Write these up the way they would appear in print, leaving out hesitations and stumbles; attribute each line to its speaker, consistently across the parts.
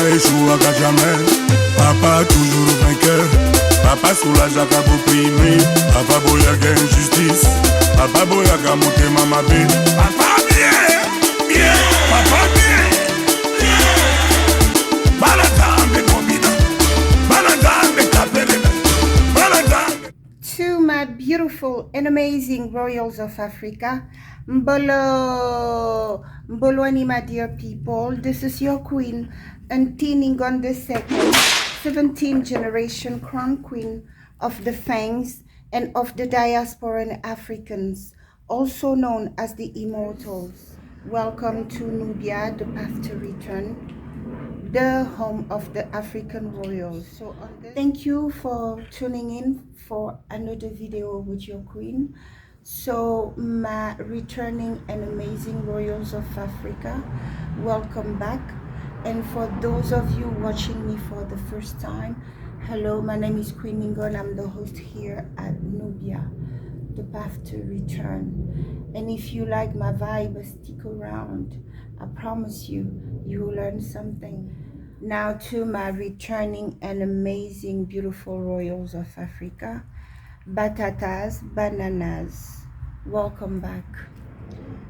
Speaker 1: échouera qu'à jamais. Papa toujours vainqueur. Papa soulage à cap opprimé. Papa boya gain injustice. Papa boya qu'à monter maman bé. Papa bien, bien, papa bien.
Speaker 2: To my beautiful and amazing royals of Africa, Mbolwani, my dear people, this is your queen, Ngningone II, 17th generation crown queen of the Fangs and of the diaspora and Africans, also known as the Immortals. Welcome to Nubia, the path to return, the home of the African royals. So thank you for tuning in for another video with your queen. So my returning and amazing royals of Africa, welcome back. And for those of you watching me for the first time, hello, my name is Queen Ngningone. I'm the host here at Nubia, the path to return. And if you like my vibe, stick around. I promise you will learn something. Now to my returning and amazing beautiful royals of Africa, batatas, bananas, welcome back.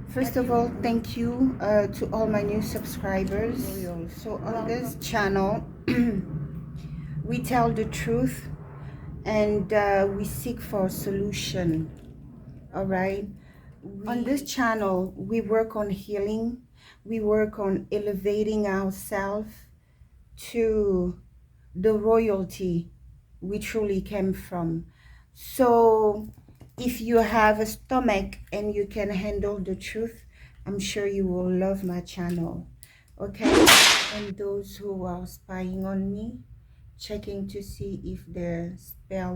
Speaker 2: First of all, thank you to all my new subscribers. So on this channel we tell the truth and we seek for a solution. All right, on this channel we work on healing, we work on elevating ourselves to the royalty we truly came from. So if you have a stomach and you can handle the truth, I'm sure you will love my channel. Okay, and those who are spying on me, checking to see if their spell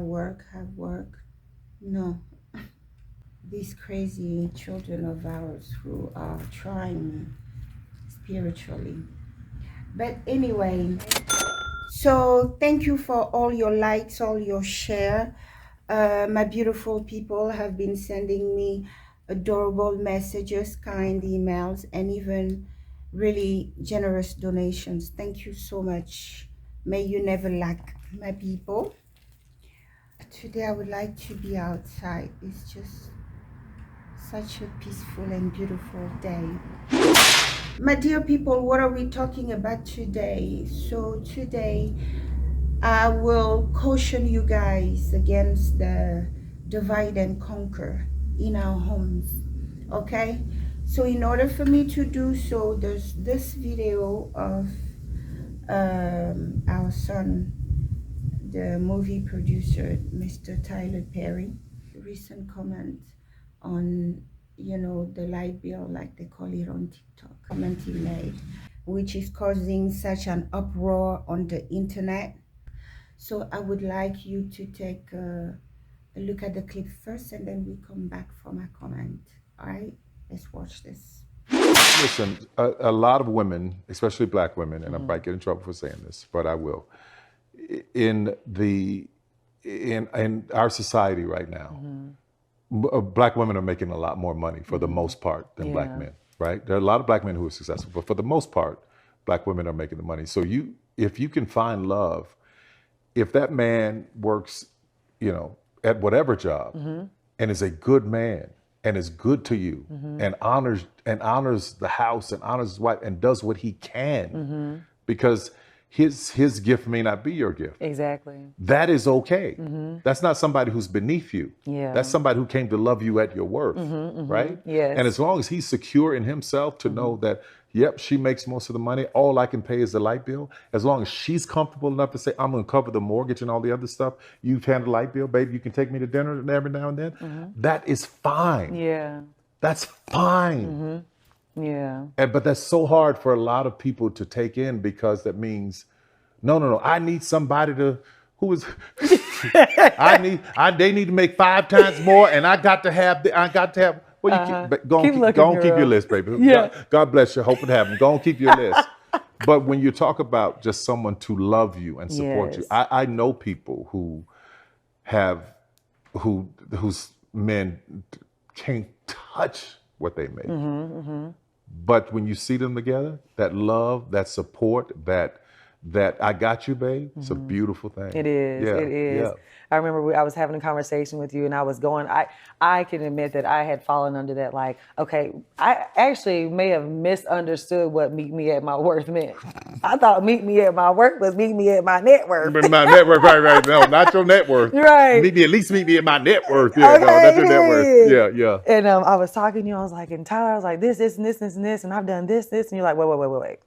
Speaker 2: have worked, no, these crazy children of ours who are trying me spiritually. But anyway, so thank you for all your likes, all your share. My beautiful people have been sending me adorable messages, kind emails, and even really generous donations. Thank you so much. May you never lack, my people. Today I would like to be outside. It's just such a peaceful and beautiful day. My dear people, what are we talking about today? So today I will caution you guys against the divide and conquer in our homes. Okay, so in order for me to do so, there's this video of our son, the movie producer, Mr. Tyler Perry, recent comment on, you know, the light bill, like they call it on TikTok, comment he made, which is causing such an uproar on the internet. So I would like you to take a look at the clip first, and then we come back for my comment. All right, let's watch this.
Speaker 3: Listen, a lot of women, especially black women, and I might get in trouble for saying this, but I will, in our society right now, black women are making a lot more money for the most part than black men, right? There are a lot of black men who are successful, but for the most part, black women are making the money. So if you can find love, if that man works, you know, at whatever job and is a good man and is good to you and honors the house and honors his wife and does what he can, because his gift may not be your gift.
Speaker 4: Exactly.
Speaker 3: That is okay. That's not somebody who's beneath you.
Speaker 4: Yeah.
Speaker 3: That's somebody who came to love you at your worth, right?
Speaker 4: Yes.
Speaker 3: And as long as he's secure in himself to know that, yep, she makes most of the money, all I can pay is the light bill, as long as she's comfortable enough to say, I'm going to cover the mortgage and all the other stuff, you've handled the light bill, baby, you can take me to dinner every now and then, that is fine.
Speaker 4: Yeah.
Speaker 3: That's fine.
Speaker 4: Yeah.
Speaker 3: But that's so hard for a lot of people to take in, because that means, no, I need somebody to, they need to make 5 times more, and I got to have, well, go on, keep your list, baby.
Speaker 4: Yeah.
Speaker 3: God bless you, hoping to have them. Go on, keep your list. But when you talk about just someone to love you and support you, I know people whose men can't touch what they make. But when you see them together, that love, that support, that that I got you, babe, it's a beautiful thing.
Speaker 4: It is.
Speaker 3: Yeah,
Speaker 4: It is.
Speaker 3: yeah.
Speaker 4: I remember I was having a conversation with you, and I was going. I can admit that I had fallen under that. Like, okay, I actually may have misunderstood what "meet me at my worth" meant. I thought "meet me at my work" was "meet me at my net worth."
Speaker 3: My net worth, right. No, not your net worth.
Speaker 4: Right.
Speaker 3: At least meet me at my net worth. Yeah, okay, no, that's your net worth. Yeah.
Speaker 4: And I was talking to you. I was like, and Tyler, I was like, this, and this, and I've done this, and you're like, wait,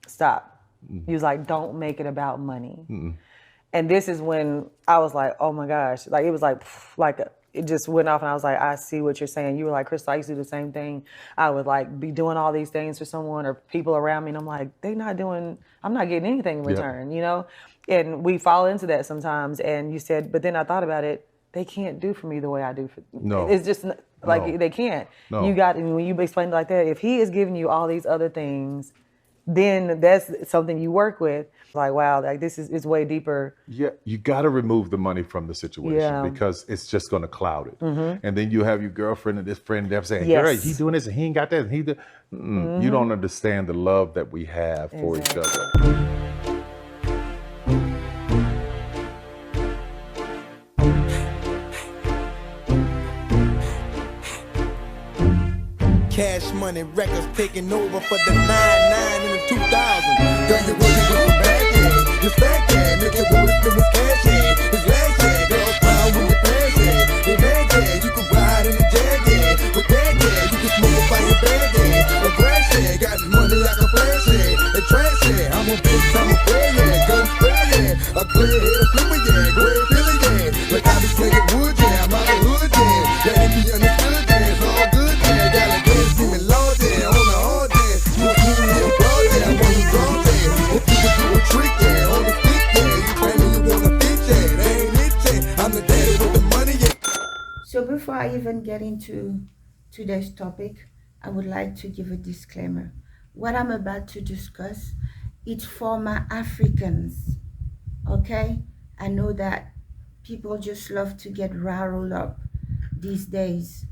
Speaker 4: stop. He was like, don't make it about money. And this is when I was like, oh my gosh, like it was like it just went off, and I was like, I see what you're saying. You were like, Crystal, I used to do the same thing. I would like be doing all these things for someone or people around me, and I'm like, I'm not getting anything in return, you know? And we fall into that sometimes. And you said, but then I thought about it, they can't do for me the way I do for them.
Speaker 3: No.
Speaker 4: It's just like they can't.
Speaker 3: No.
Speaker 4: When you explain it like that, if he is giving you all these other things, then that's something you work with. Like, wow, like this is way deeper.
Speaker 3: Yeah, you got to remove the money from the situation because it's just going to cloud it. And then you have your girlfriend and this friend there saying, girl, he doing this and he ain't got that. And you don't understand the love that we have for each other.
Speaker 5: Cash Money Records taking over for the 99 in the 2000. Girl, you working with your bag, yeah. Your fat, yeah. Make it wanna spend his cash, yeah. His legs, yeah. Girl, proud with your pants, yeah. Your bag, yeah. You can ride in the Jag, yeah. With that, yeah. You can smoke it by your bag, yeah. A grass, yeah. Got money like a flash, yeah. And trash, yeah. I'm a big time player, yeah. Gun spray, yeah. A clear head, a flipper, yeah. Great Billy, yeah. Like I be slinging wood, yeah. I'm out the hood, yeah. Yeah, and be understood, yeah. It's all good, yeah. Got a gas, give me low, yeah. On the hard, yeah. You a cool little bro, yeah. I want you strong, yeah. If you can do a trick, yeah. On the stick, yeah. You claiming you wanna fit, yeah. That ain't it, yeah. I'm the daddy with the money, yeah.
Speaker 2: So before I even get into today's topic, I would like to give a disclaimer. What I'm about to discuss, it's for my Africans, okay? I know that people just love to get riled up these days,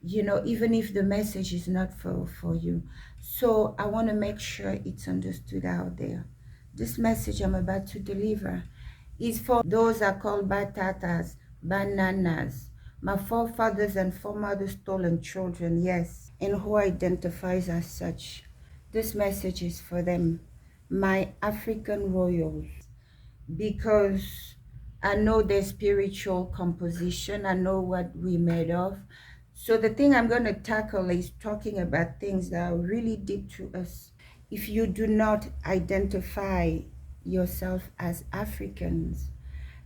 Speaker 2: you know, even if the message is not for you. So I want to make sure it's understood out there. This message I'm about to deliver is for those are called batatas, bananas, my forefathers and foremothers stolen children, yes, and who identifies as such. This message is for them, my African royals, because I know their spiritual composition. I know what we're made of. So the thing I'm going to tackle is talking about things that are really deep to us. If you do not identify yourself as Africans,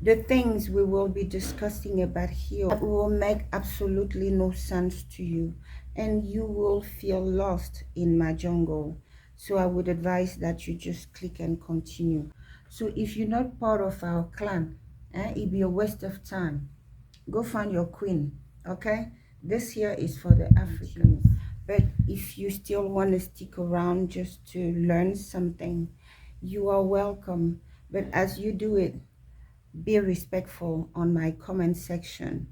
Speaker 2: the things we will be discussing about here will make absolutely no sense to you, and you will feel lost in my jungle. So I would advise that you just click and continue. So if you're not part of our clan, it'd be a waste of time. Go find your queen, okay? This here is for the Africans. But if you still want to stick around just to learn something, you are welcome. But as you do it, be respectful on my comment section,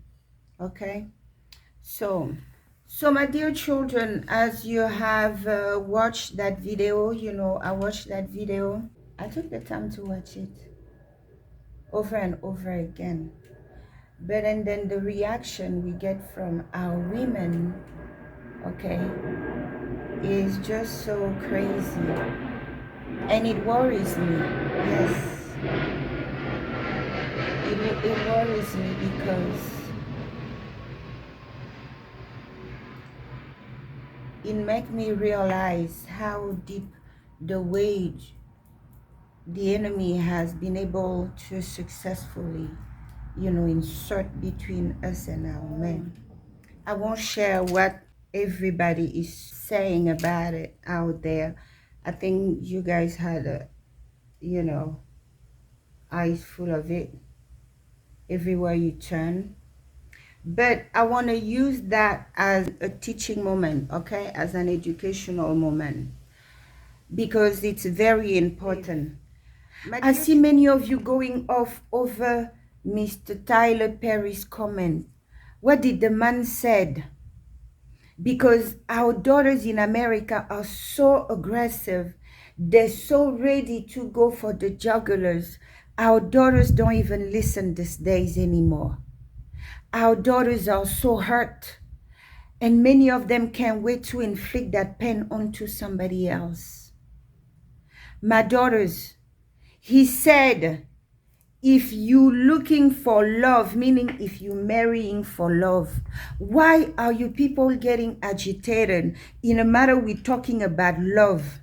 Speaker 2: okay? So my dear children, as you have watched that video, you know, I watched that video. I took the time to watch it over and over again. But and then the reaction we get from our women, okay, is just so crazy. And it worries me, yes. It worries me because it makes me realize how deep the wage the enemy has been able to successfully, you know, insert between us and our men. I won't share what everybody is saying about it out there. I think you guys had a, you know, eyes full of it everywhere you turn. But I want to use that as a teaching moment, okay, as an educational moment, because it's very important. I see many of you going off over Mr. Tyler Perry's comment. What did the man said? Because our daughters in America are so aggressive. They're so ready to go for the jugglers. Our daughters don't even listen these days anymore. Our daughters are so hurt, and many of them can't wait to inflict that pain onto somebody else. My daughters, he said, if you looking for love, meaning if you marrying for love, why are you people getting agitated in a matter we're talking about love?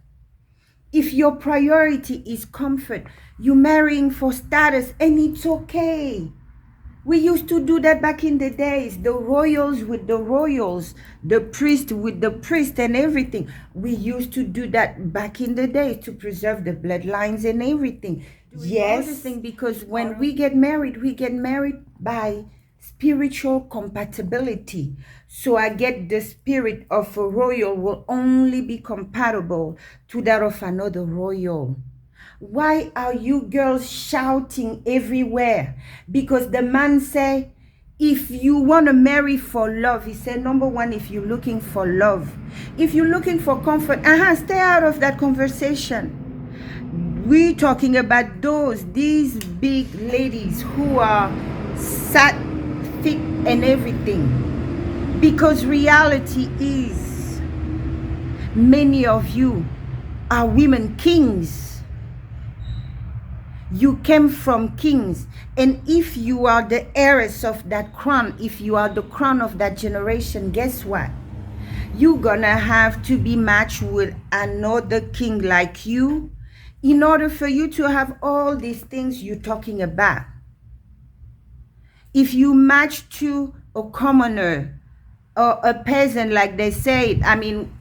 Speaker 2: If your priority is comfort, you're marrying for status, and it's okay. We used to do that back in the days, the royals with the royals, the priest with the priest and everything. We used to do that back in the day to preserve the bloodlines and everything. Yes, because when we get married by spiritual compatibility. So I get the spirit of a royal will only be compatible to that of another royal. Why are you girls shouting everywhere? Because the man say, if you want to marry for love, he said, number one, if you're looking for love, if you're looking for comfort, stay out of that conversation. We're talking about these big ladies who are sat, thick and everything. Because reality is, many of you are women kings. You came from kings, and if you are the heiress of that crown, if you are the crown of that generation, guess what? You're gonna have to be matched with another king like you in order for you to have all these things you're talking about. If you match to a commoner or a peasant, like they say,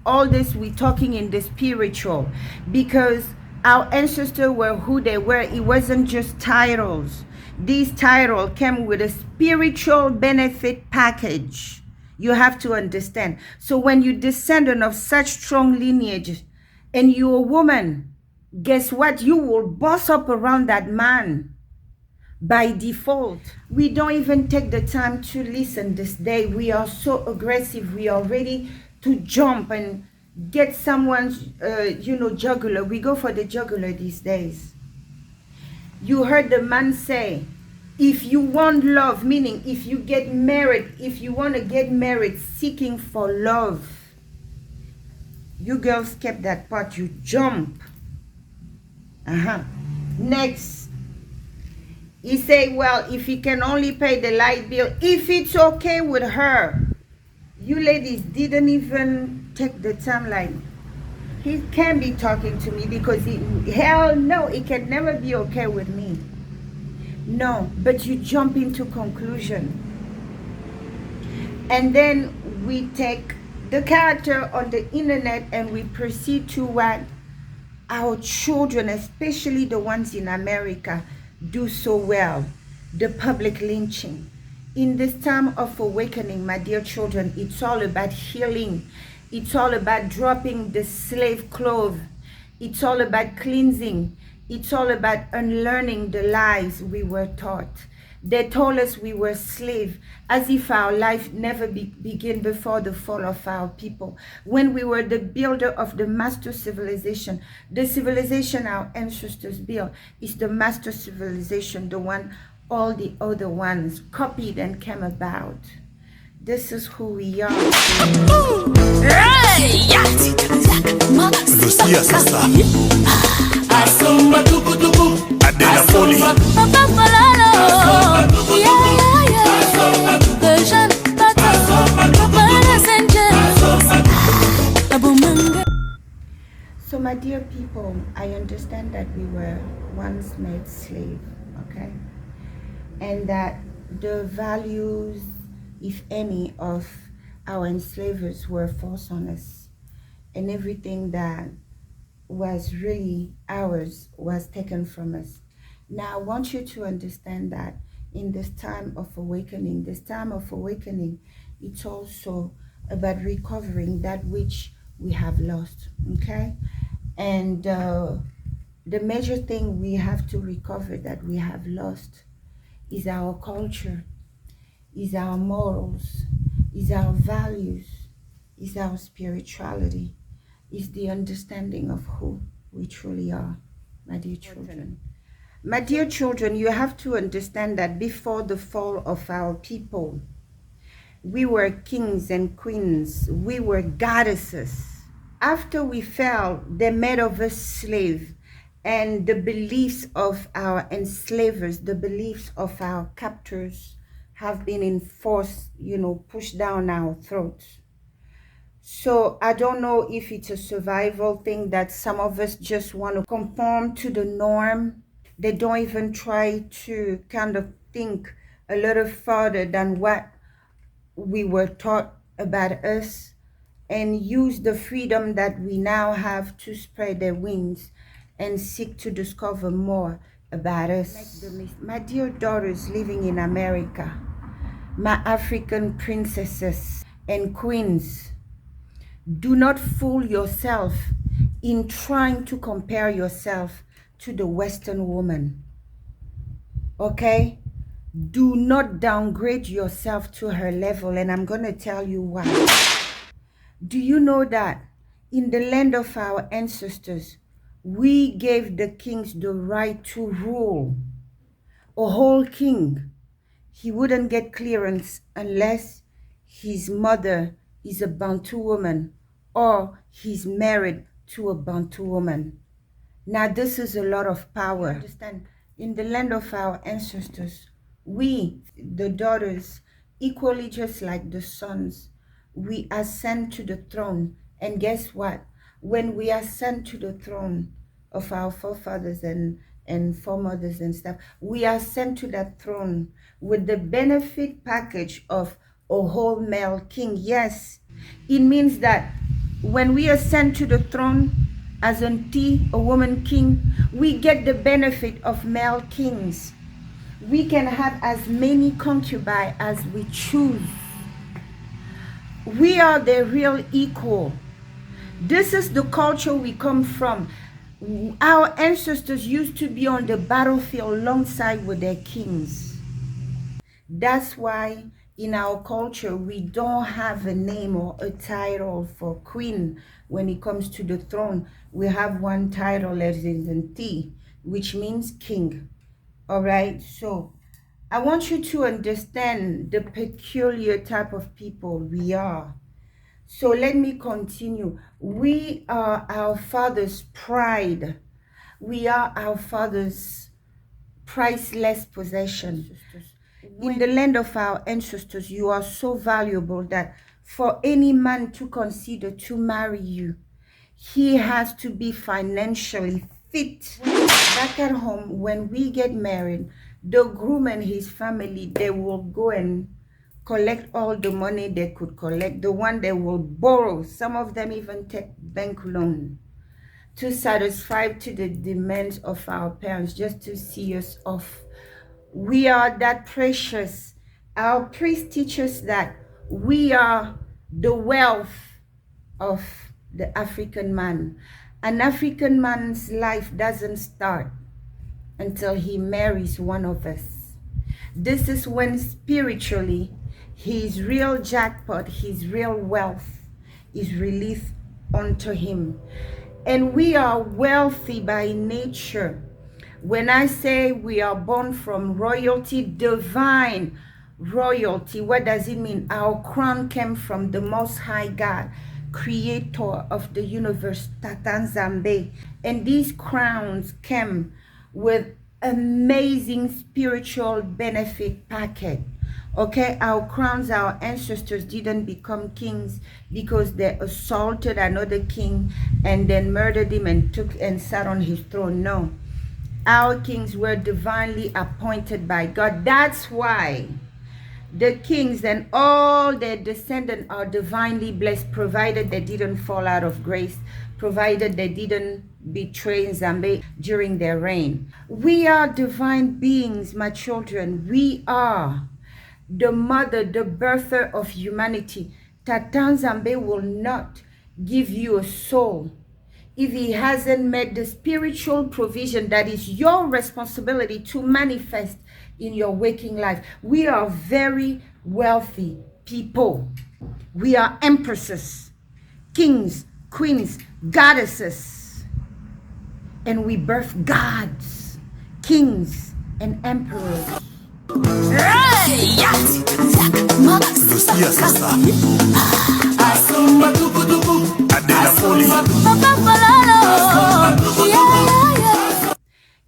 Speaker 2: all this we're talking in the spiritual, because our ancestors were who they were. It wasn't just titles. These titles came with a spiritual benefit package. You have to understand. So when you're descendant of such strong lineage and you're a woman, guess what? You will boss up around that man by default. We don't even take the time to listen this day. We are so aggressive. We are ready to jump and get someone's, jugular. We go for the jugular these days. You heard the man say, if you want love, meaning if you get married, if you want to get married seeking for love, you girls kept that part, you jump. Next, he say, well, if he can only pay the light bill, if it's okay with her. You ladies didn't even take the time, like, he can't be talking to me because hell no, it can never be okay with me. No, but you jump into conclusion. And then we take the character on the internet and we proceed to what our children, especially the ones in America, do so well, the public lynching. In this time of awakening, my dear children, it's all about healing. It's all about dropping the slave clothes. It's all about cleansing. It's all about unlearning the lies we were taught. They told us we were slaves, as if our life never began before the fall of our people. When we were the builder of the master civilization, the civilization our ancestors built is the master civilization, the one all the other ones copied and came about. This is who we are.
Speaker 1: Lucia sasa asomba tukutuku adela poli
Speaker 2: So my dear people, I understand that we were once made slave, okay? And that the values, if any, of our enslavers were forced on us, and everything that was really ours was taken from us. Now I want you to understand that in this time of awakening, it's also about recovering that which we have lost, okay? And the major thing we have to recover that we have lost is our culture, is our morals, is our values, is our spirituality, is the understanding of who We truly are, my dear children. My dear children, you have to understand that before the fall of our people, we were kings and queens. We were goddesses. After we fell, they made of us slaves. And the beliefs of our enslavers, the beliefs of our captors have been enforced, pushed down our throats. So I don't know if it's a survival thing that some of us just want to conform to the norm. They don't even try to kind of think a little further than what we were taught about us and use the freedom that we now have to spread their wings and seek to discover more about us. My dear daughters living in America, my African princesses and queens, do not fool yourself in trying to compare yourself to the Western woman. Okay? Do not downgrade yourself to her level, and I'm going to tell you why. Do you know that in the land of our ancestors, we gave the kings the right to rule? A whole king, he wouldn't get clearance unless his mother is a Bantu woman or he's married to a Bantu woman. Now this is a lot of power. You understand? In the land of our ancestors, we, the daughters, equally just like the sons, we ascend to the throne. And guess what? When we ascend to the throne of our forefathers and foremothers and stuff, we ascend to that throne with the benefit package of a whole male king. Yes, it means that when we ascend to the throne as a woman king, we get the benefit of male kings. We can have as many concubines as we choose. We are the real equal. This is the culture we come from. Our ancestors used to be on the battlefield alongside with their kings. That's why in our culture, we don't have a name or a title for queen when it comes to the throne. We have one title as in T, which means king. All right, so I want you to understand the peculiar type of people we are. So let me continue. We are our father's pride. We are our father's priceless possession. In the land of our ancestors, you are so valuable that for any man to consider to marry you, he has to be financially fit. Back at home, when we get married, the groom and his family, they will go and collect all the money they could collect, the one they will borrow. Some of them even take bank loan to satisfy to the demands of our parents just to see us off. We are that precious. Our priest teaches that we are the wealth of the African man. An African man's life doesn't start until he marries one of us. This is when spiritually his real jackpot, his real wealth is released unto him. And we are wealthy by nature. When I say we are born from royalty, divine royalty, what does it mean? Our crown came from the Most High God, creator of the universe, Tatanzambe. And these crowns came with amazing spiritual benefit packet. Okay, our crowns, our ancestors didn't become kings because they assaulted another king and then murdered him and sat on his throne. No. Our kings were divinely appointed by God. That's why the kings and all their descendants are divinely blessed, provided they didn't fall out of grace, provided they didn't betray Nzambe during their reign. We are divine beings, my children. We are the mother, the birther of humanity. Tata Nzambe will not give you a soul if he hasn't made the spiritual provision that is your responsibility to manifest in your waking life. We are very wealthy people. We are empresses, kings, queens, goddesses. and we birth gods, kings, and emperors.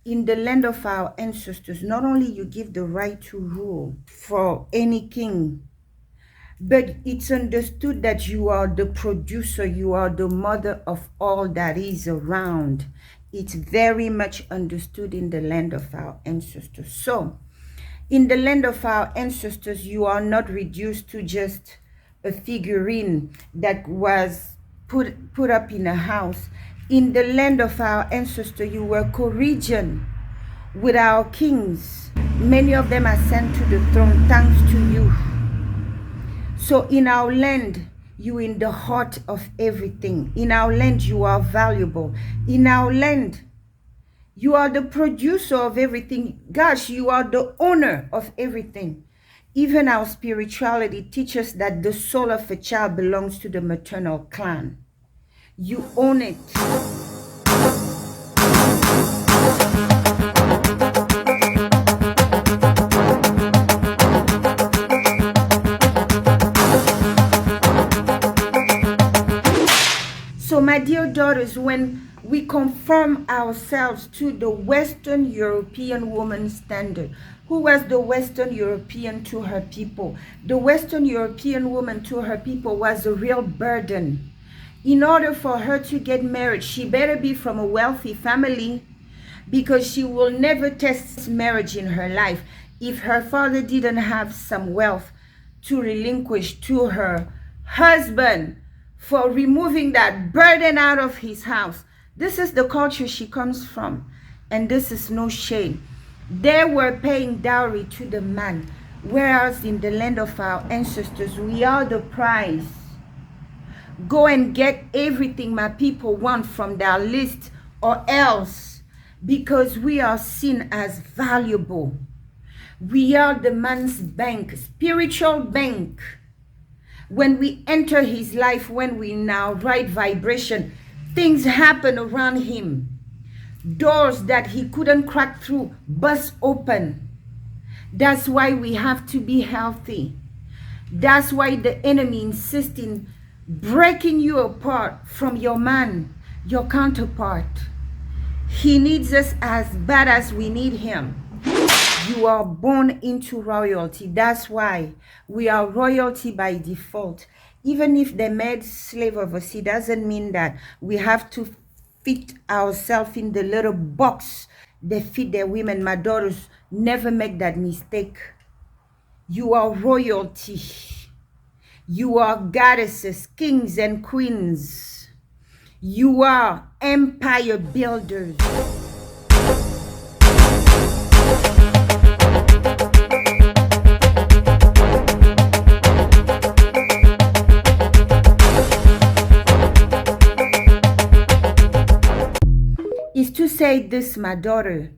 Speaker 2: In the land of our ancestors, not only you give the right to rule for any king, but it's understood that you are the producer, you are the mother of all that is around. It's very much understood in the land of our ancestors. So, in the land of our ancestors, you are not reduced to just a figurine that was put up in a house. In the land of our ancestors, you were co-regent with our kings. Many of them are sent to the throne thanks to you. So in our land, you in the heart of everything. In our land, you are valuable. In our land, you are the producer of everything. Gosh, you are the owner of everything. Even our spirituality teaches that the soul of a child belongs to the maternal clan. You own it. So my dear daughters, when we conform ourselves to the Western European woman standard, who was the Western European to her people? The Western European woman to her people was a real burden. In order for her to get married, she better be from a wealthy family, because she will never test marriage in her life if her father didn't have some wealth to relinquish to her husband for removing that burden out of his house. This is the culture she comes from, and this is no shame. They were paying dowry to the man, whereas in the land of our ancestors, we are the prize. Go and get everything my people want from their list, or else, because we are seen as valuable. We are the man's bank, spiritual bank. When we enter his life, when we now right vibration, things happen around him. Doors that he couldn't crack through bust open. That's why we have to be healthy. That's why the enemy insists in breaking you apart from your man, your counterpart. He needs us as bad as we need him. You are born into royalty. That's why we are royalty by default. Even if they made slave of us, it doesn't mean that we have to fit ourselves in the little box they fit their women. My daughters, never make that mistake. You are royalty. You are goddesses, kings and queens. You are empire builders. Is to say this, my daughter,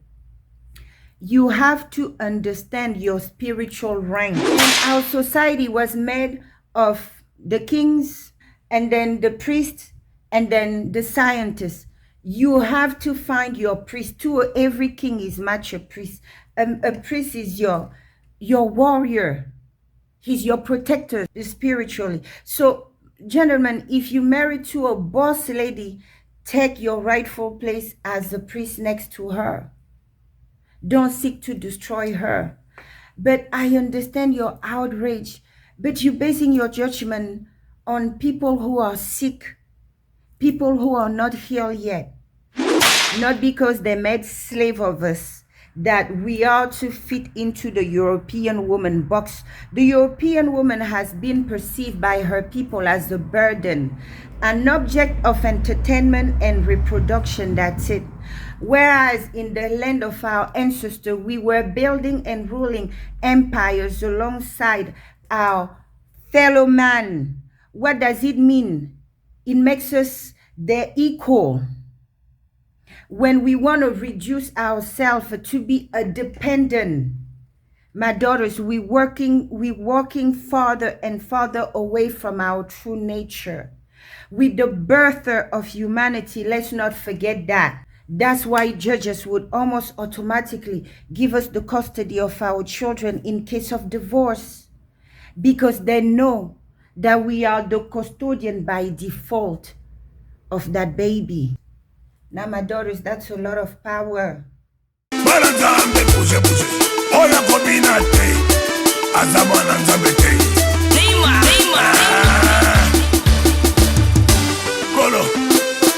Speaker 2: you have to understand your spiritual rank. And our society was made of the kings, and then the priests, and then the scientists. You have to find your priest too. Every king is much a priest. A priest is your warrior. He's your protector spiritually. So, gentlemen, if you marry to a boss lady, take your rightful place as a priest next to her. Don't seek to destroy her. But I understand your outrage, but you're basing your judgment on people who are sick, people who are not healed yet. Not because they made slave of us, that we are to fit into the European woman box. The European woman has been perceived by her people as a burden, an object of entertainment and reproduction, that's it. Whereas in the land of our ancestors, we were building and ruling empires alongside our fellow man. What does it mean? It makes us their equal. When we want to reduce ourselves to be a dependent, my daughters, we're walking farther and farther away from our true nature. With the birther of humanity, let's not forget that. That's why judges would almost automatically give us the custody of our children in case of divorce, because they know that we are the custodian by default of that baby. Now, my daughters, that's a lot of power.
Speaker 1: Balanzambe bouge bouge. Oya kombinate. Azamana nzambete. Kolo.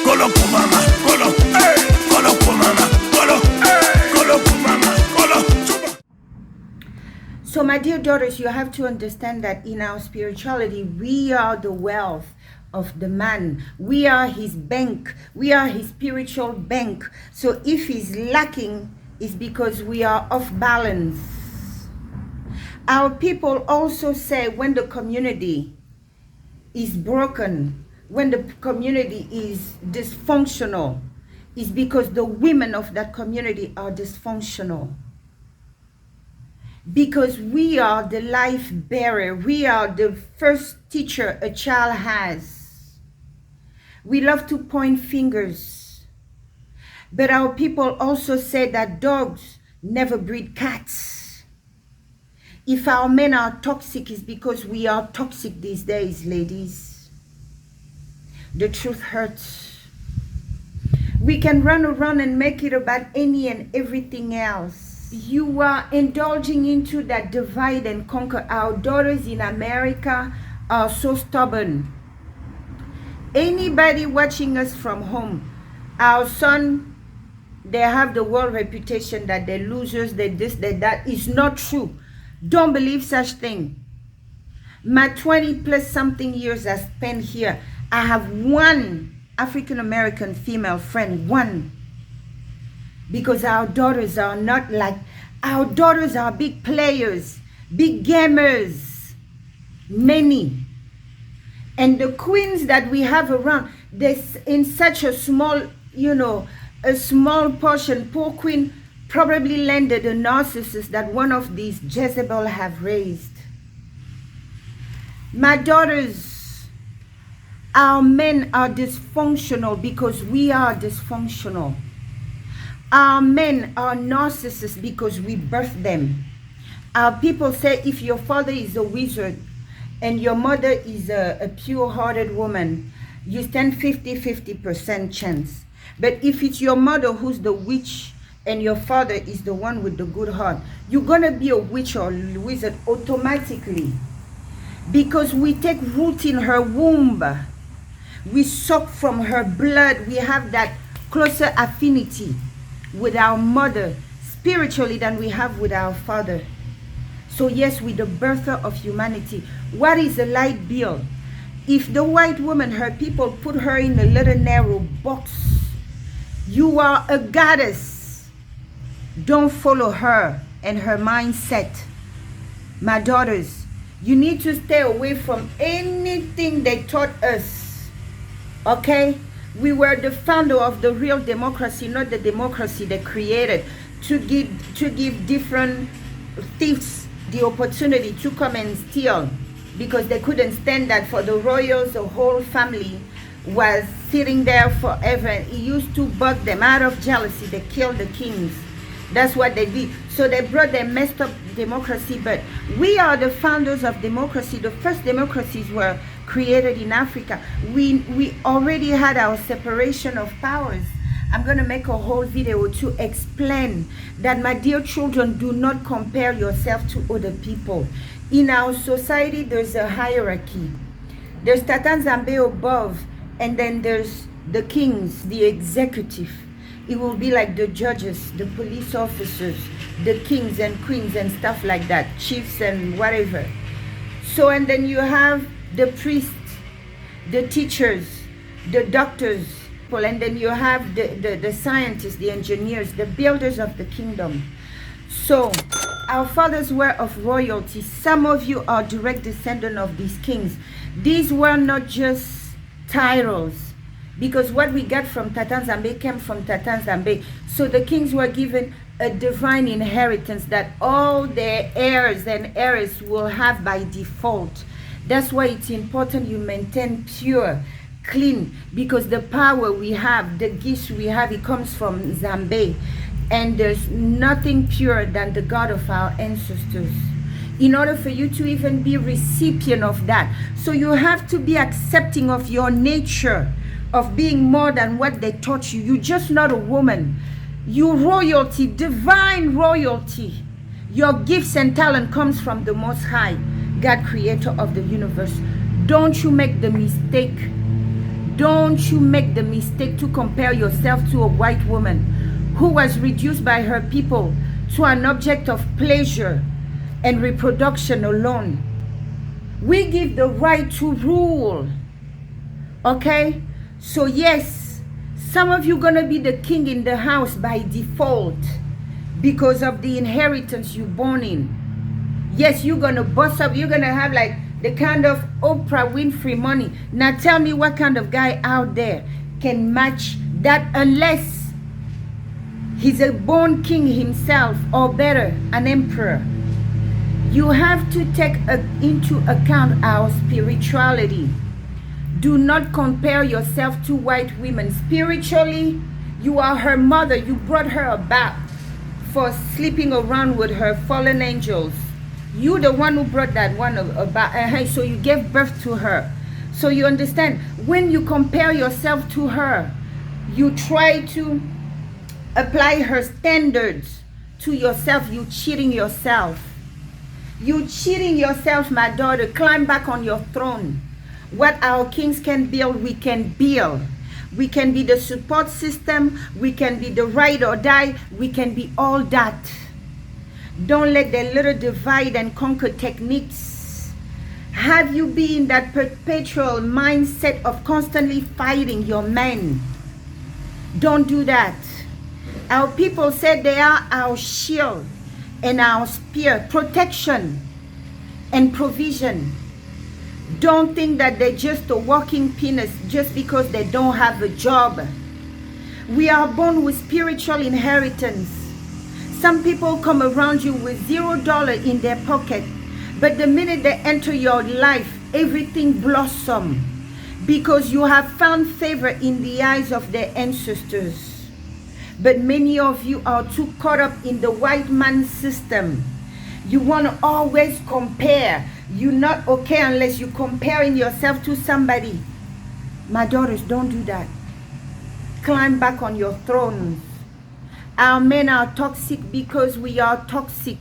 Speaker 1: Kolo kumama. Kolo. Hey. Kolo kumama. Kolo. Hey. Kolo kumama. Kolo.
Speaker 2: So, my dear daughters, you have to understand that in our spirituality, we are the wealth of the man. We are his bank. We are his spiritual bank. So if he's lacking, it's because we are off balance. Our people also say when the community is broken, when the community is dysfunctional, it's because the women of that community are dysfunctional. Because we are the life bearer. We are the first teacher a child has. We love to point fingers. But our people also say that dogs never breed cats. If our men are toxic, it's because we are toxic these days, ladies. The truth hurts. We can run around and make it about any and everything else. You are indulging into that divide and conquer. Our daughters in America are so stubborn. Anybody watching us from home, our son, they have the world reputation that they're losers, they this, they that. Is not true. Don't believe such thing. My 20 plus something years I spent here, I have one African American female friend, one. Because our daughters are not like, our daughters are big players, big gamers, many. And the queens that we have around, there's in such a small, a small portion, poor queen probably landed a narcissist that one of these Jezebel have raised. My daughters, our men are dysfunctional because we are dysfunctional. Our men are narcissists because we birthed them. Our people say if your father is a wizard and your mother is a pure-hearted woman, you stand 50% chance. But if it's your mother who's the witch and your father is the one with the good heart, you're gonna be a witch or a wizard automatically. Because we take root in her womb. We suck from her blood. We have that closer affinity with our mother spiritually than we have with our father. So yes, we're the birther of humanity. What is a light bill? If the white woman, her people, put her in a little narrow box, you are a goddess. Don't follow her and her mindset. My daughters, you need to stay away from anything they taught us. Okay? We were the founder of the real democracy, not the democracy they created to give different thieves the opportunity to come and steal, because they couldn't stand that. For the royals, the whole family was sitting there forever. It used to bug them. Out of jealousy, they killed the kings. That's what they did. So they brought their messed up democracy. But we are the founders of democracy. The first democracies were created in Africa. We already had our separation of powers. I'm going to make a whole video to explain that, my dear children, do not compare yourself to other people. In our society, there's a hierarchy. There's Tata Nzambe above, and then there's the kings, the executive. It will be like the judges, the police officers, the kings and queens and stuff like that, chiefs and whatever. So, and then you have the priests, the teachers, the doctors, and then you have the scientists, the engineers, the builders of the kingdom. So, our fathers were of royalty. Some of you are direct descendants of these kings. These were not just titles, because what we got from Tata Nzambe came from Tata Nzambe. So the kings were given a divine inheritance that all their heirs and heiresses will have by default. That's why it's important you maintain clean, because the power we have, the gifts we have, it comes from Zambe. And there's nothing pure than the God of our ancestors. In order for you to even be recipient of that, so you have to be accepting of your nature, of being more than what they taught you. You're just not a woman. You royalty, divine royalty. Your gifts and talent comes from the Most High, God, creator of the universe. Don't you make the mistake. Don't you make the mistake to compare yourself to a white woman who was reduced by her people to an object of pleasure and reproduction alone. We give the right to rule. Okay? So yes, some of you gonna be the king in the house by default because of the inheritance you're born in. Yes, you're gonna bust up, you're gonna have like the kind of Oprah Winfrey money. Now tell me what kind of guy out there can match that, unless he's a born king himself, or better, an emperor. You have to take into account our spirituality. Do not compare yourself to white women. Spiritually, you are her mother. You brought her about for sleeping around with her fallen angels. You the one who brought that one about, so you gave birth to her. So you understand, when you compare yourself to her, you try to apply her standards to yourself. You cheating yourself. You cheating yourself, my daughter. Climb back on your throne. What our kings can build, we can build. We can be the support system. We can be the ride or die. We can be all that. Don't let the little divide and conquer techniques have you be in that perpetual mindset of constantly fighting your men. Don't do that. Our people said they are our shield and our spear, protection and provision. Don't think that they're just a walking penis just because they don't have a job. We are born with spiritual inheritance. Some people come around you with $0 in their pocket, but the minute they enter your life, everything blossoms because you have found favor in the eyes of their ancestors. But many of you are too caught up in the white man system. You want to always compare. You're not okay unless you're comparing yourself to somebody. My daughters, don't do that. Climb back on your thrones. Our men are toxic because we are toxic.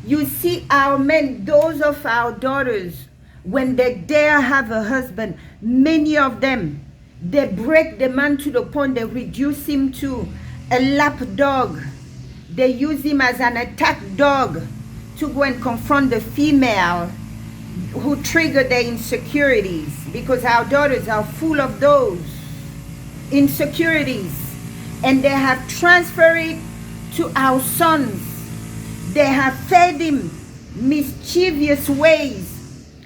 Speaker 2: You see, our men, those of our daughters, when they dare have a husband, many of them, they break the man to the point they reduce him to a lap dog. They use him as an attack dog to go and confront the female who trigger their insecurities, because our daughters are full of those insecurities, and they have transferred it to our sons. They have fed him mischievous ways.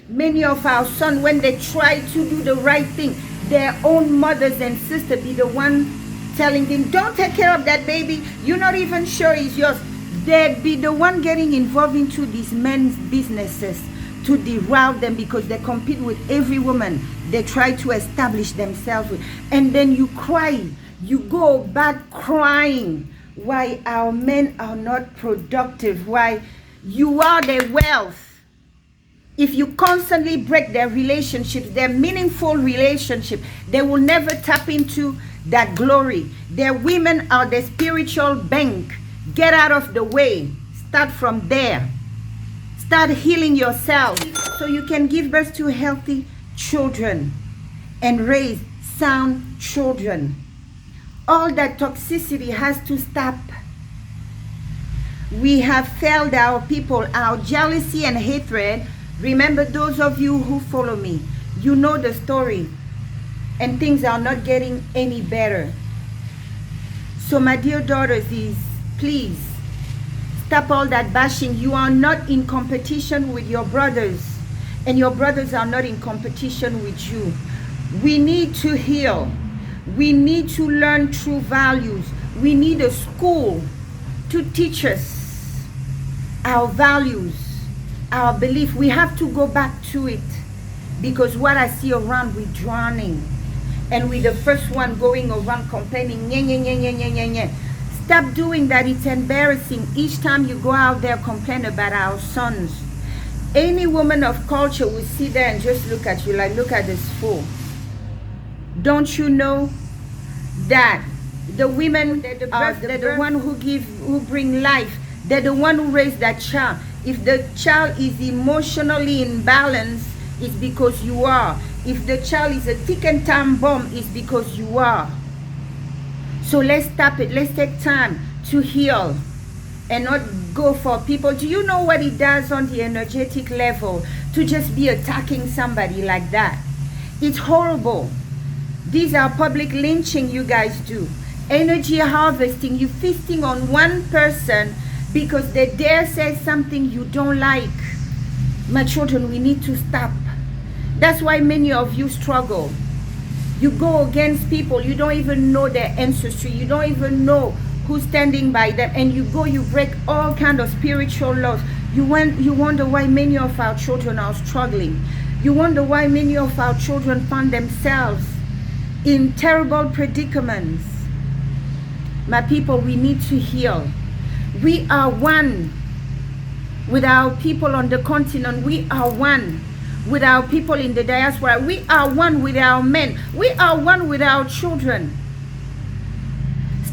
Speaker 2: Many of our sons, when they try to do the right thing, their own mothers and sisters be the one telling them, don't take care of that baby, you're not even sure it's yours. They be the one getting involved into these men's businesses to derail them, because they compete with every woman they try to establish themselves with. And then you cry, you go back crying why our men are not productive, why you are their wealth. If you constantly break their relationships, their meaningful relationship, they will never tap into that glory. Their women are the spiritual bank. Get out of the way. Start from there. Start healing yourself so you can give birth to healthy children and raise sound children. All that toxicity has to stop. We have failed our people. Our jealousy and hatred. Remember, those of you who follow me, you know the story, and things are not getting any better. So my dear daughters, please stop all that bashing. You are not in competition with your brothers, and your brothers are not in competition with you. We need to heal. We need to learn true values. We need a school to teach us our values, our belief. We have to go back to it, because what I see around, we're drowning. and we're the first one going around complaining. Nye, nye, nye, nye, nye, nye, nye. Stop doing that. It's embarrassing. Each time you go out there, complain about our sons. Any woman of culture will sit there and just look at you like, look at this fool. Don't you know that the women, they're the one who bring life. They're the one who raise that child. If the child is emotionally imbalanced, it's because you are. If the child is a ticking time bomb, it's because you are. So let's stop it. Let's take time to heal and not go for people. Do you know what it does on the energetic level to just be attacking somebody like that? It's horrible. These are public lynching you guys do. Energy harvesting. You feasting on one person because they dare say something you don't like. My children, we need to stop. That's why many of you struggle. You go against people, you don't even know their ancestry, you don't even know who's standing by them, and you break all kind of spiritual laws. You wonder why many of our children are struggling. You wonder why many of our children find themselves in terrible predicaments. My people, we need to heal. We are one with our people on the continent. We are one with our people in the diaspora. We are one with our men. We are one with our children.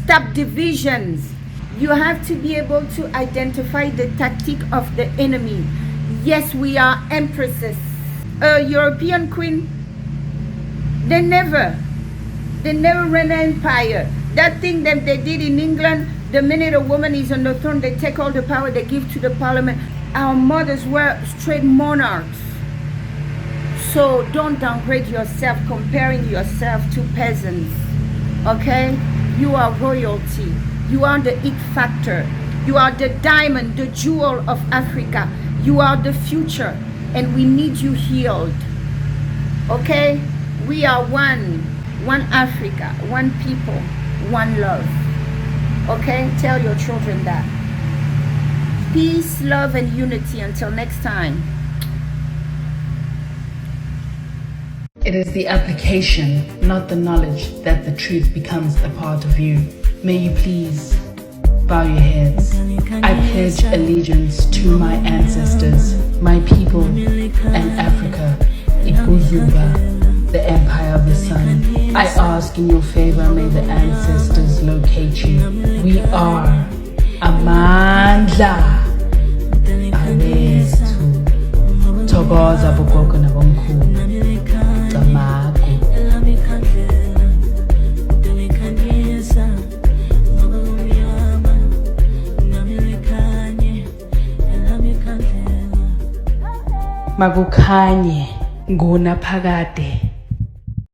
Speaker 2: Stop divisions. You have to be able to identify the tactic of the enemy. Yes, we are empresses. A European queen, they never ran an empire. That thing that they did in England, the minute a woman is on the throne, they take all the power, they give to the parliament. Our mothers were straight monarchs. So don't downgrade yourself, comparing yourself to peasants, okay? You are royalty. You are the it factor. You are the diamond, the jewel of Africa. You are the future, and we need you healed, okay? We are one Africa, one people, one love, okay? Tell your children that. Peace, love, and unity. Until next time.
Speaker 6: It is the application, not the knowledge, that the truth becomes a part of you. May you please bow your heads. I pledge allegiance to my ancestors, my people, and Africa, Ikuzuba, the empire of the sun. I ask in your favor, may the ancestors locate you. We are Amandla Abetu Togoza Bukoko na Bonku. Makukhanye ngonaphakade